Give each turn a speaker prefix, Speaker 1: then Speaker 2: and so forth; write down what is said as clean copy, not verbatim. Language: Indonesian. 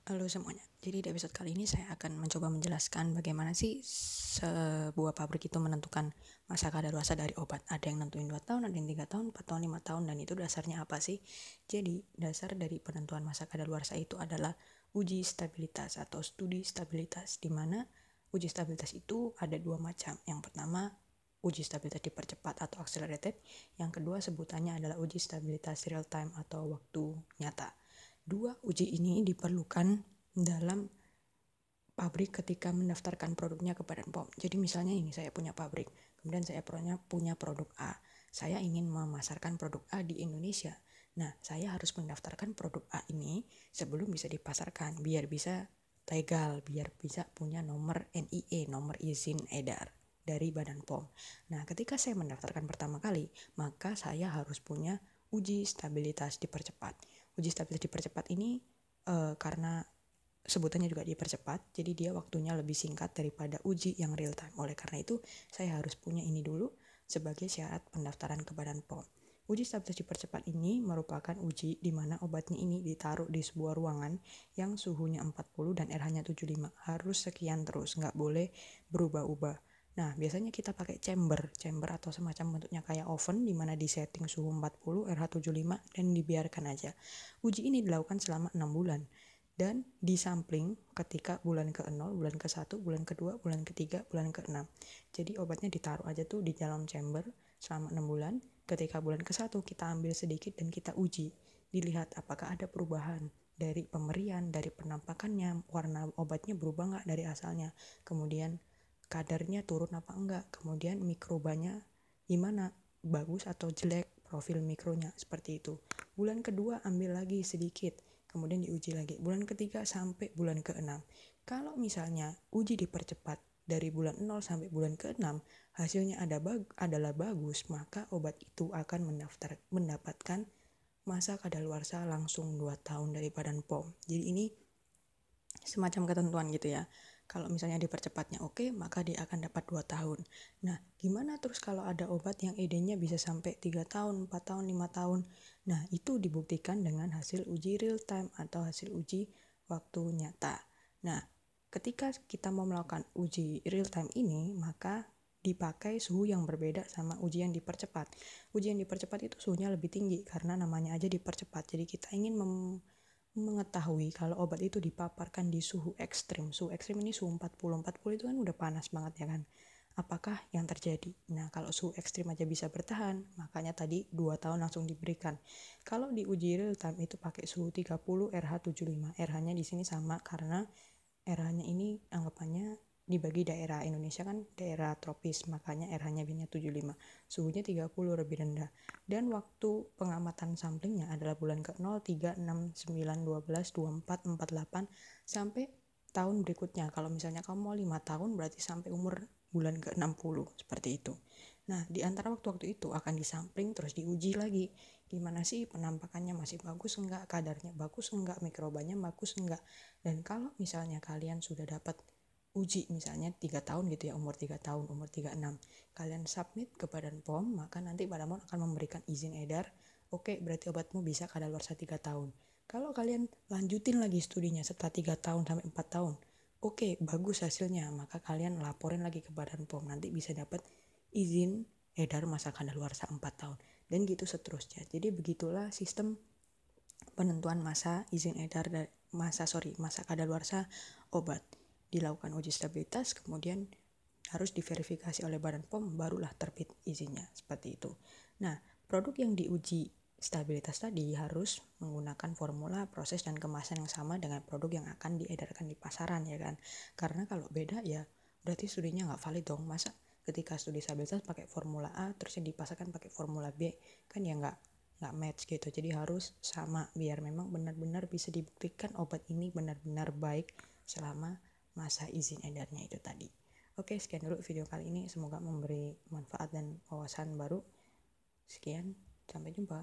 Speaker 1: Halo semuanya, jadi di episode kali ini saya akan mencoba menjelaskan bagaimana sih sebuah pabrik itu menentukan masa kadaluarsa dari obat. Ada yang nentuin 2 tahun, ada yang 3 tahun, 4 tahun, 5 tahun, dan itu dasarnya apa sih? Jadi dasar dari penentuan masa kadaluarsa itu adalah uji stabilitas atau studi stabilitas, di mana uji stabilitas itu ada 2 macam. Yang pertama, uji stabilitas dipercepat atau accelerated. Yang kedua sebutannya adalah uji stabilitas real time atau waktu nyata. Dua uji ini diperlukan dalam pabrik ketika mendaftarkan produknya ke Badan POM. Jadi misalnya ini saya punya pabrik, kemudian saya punya produk A. Saya ingin memasarkan produk A di Indonesia. Nah, saya harus mendaftarkan produk A ini sebelum bisa dipasarkan, biar bisa legal, biar bisa punya nomor NIE, nomor izin edar dari Badan POM. Nah, ketika saya mendaftarkan pertama kali, maka saya harus punya uji stabilitas dipercepat. Uji stabilitas dipercepat ini karena sebutannya juga dipercepat, jadi dia waktunya lebih singkat daripada uji yang real time. Oleh karena itu, saya harus punya ini dulu sebagai syarat pendaftaran ke Badan POM. Uji stabilitas dipercepat ini merupakan uji di mana obatnya ini ditaruh di sebuah ruangan yang suhunya 40 dan RH-nya 75. Harus sekian terus, nggak boleh berubah-ubah. Nah, biasanya kita pakai chamber atau semacam bentuknya kayak oven di mana disetting suhu 40, RH 75 dan dibiarkan aja. Uji ini dilakukan selama 6 bulan dan disampling ketika bulan ke-0, bulan ke-1, bulan ke-2, bulan ke-3, bulan ke-6. Jadi obatnya ditaruh aja tuh di dalam chamber selama 6 bulan. Ketika bulan ke-1 kita ambil sedikit dan kita uji. Dilihat apakah ada perubahan dari pemberian, dari penampakannya, warna obatnya berubah nggak dari asalnya. Kemudian kadarnya turun apa enggak, kemudian mikrobanya gimana, bagus atau jelek profil mikronya, seperti itu. Bulan kedua ambil lagi sedikit, kemudian diuji lagi bulan ketiga sampai bulan ke-6. Kalau misalnya uji dipercepat dari bulan 0 sampai bulan ke-6 hasilnya adalah bagus, maka obat itu akan mendapatkan masa kadaluarsa langsung 2 tahun dari Badan POM. Jadi ini semacam ketentuan gitu ya. Kalau misalnya dipercepatnya oke, maka dia akan dapat 2 tahun. Nah, gimana terus kalau ada obat yang ED-nya bisa sampai 3 tahun, 4 tahun, 5 tahun? Nah, itu dibuktikan dengan hasil uji real time atau hasil uji waktu nyata. Nah, ketika kita mau melakukan uji real time ini, maka dipakai suhu yang berbeda sama uji yang dipercepat. Uji yang dipercepat itu suhunya lebih tinggi karena namanya aja dipercepat. Jadi kita ingin mengetahui kalau obat itu dipaparkan di suhu ekstrim. Suhu ekstrim ini suhu 40. 40 itu kan udah panas banget ya kan. Apakah yang terjadi? Nah, kalau suhu ekstrim aja bisa bertahan, makanya tadi 2 tahun langsung diberikan. Kalau di uji real time itu pakai suhu 30 RH 75. RH-nya di sini sama karena RH-nya ini anggapannya dibagi daerah Indonesia kan daerah tropis, makanya RH-nya biasanya 75, suhunya 30 lebih rendah. Dan waktu pengamatan samplingnya adalah bulan ke-0, 3, 6, 9, 12, 24, 48 sampai tahun berikutnya. Kalau misalnya kamu mau 5 tahun berarti sampai umur bulan ke-60, seperti itu. Nah, di antara waktu-waktu itu akan disampling terus diuji lagi. Gimana sih penampakannya, masih bagus enggak, kadarnya bagus enggak, mikrobanya bagus enggak. Dan kalau misalnya kalian sudah dapat uji misalnya 3 tahun gitu ya, umur 3 tahun, umur 36, kalian submit ke Badan POM, maka nanti Badan POM akan memberikan izin edar. Oke, berarti obatmu bisa kadaluarsa 3 tahun. Kalau kalian lanjutin lagi studinya setelah 3 tahun sampai 4 tahun, oke, bagus hasilnya, maka kalian laporin lagi ke Badan POM, nanti bisa dapat izin edar masa kadaluarsa 4 tahun. Dan gitu seterusnya. Jadi begitulah sistem penentuan masa izin edar dan masa kadaluarsa obat. Dilakukan uji stabilitas, kemudian harus diverifikasi oleh Badan POM, barulah terbit izinnya, seperti itu. Nah, produk yang diuji stabilitas tadi harus menggunakan formula, proses, dan kemasan yang sama dengan produk yang akan diedarkan di pasaran ya kan. Karena kalau beda ya berarti studinya nggak valid dong. Masa ketika studi stabilitas pakai formula A terus yang dipasarkan pakai formula B, kan ya nggak match gitu. Jadi harus sama biar memang benar-benar bisa dibuktikan obat ini benar-benar baik selama masa izin edarnya itu tadi. Oke, sekian dulu video kali ini. Semoga memberi manfaat dan wawasan baru. Sekian, sampai jumpa.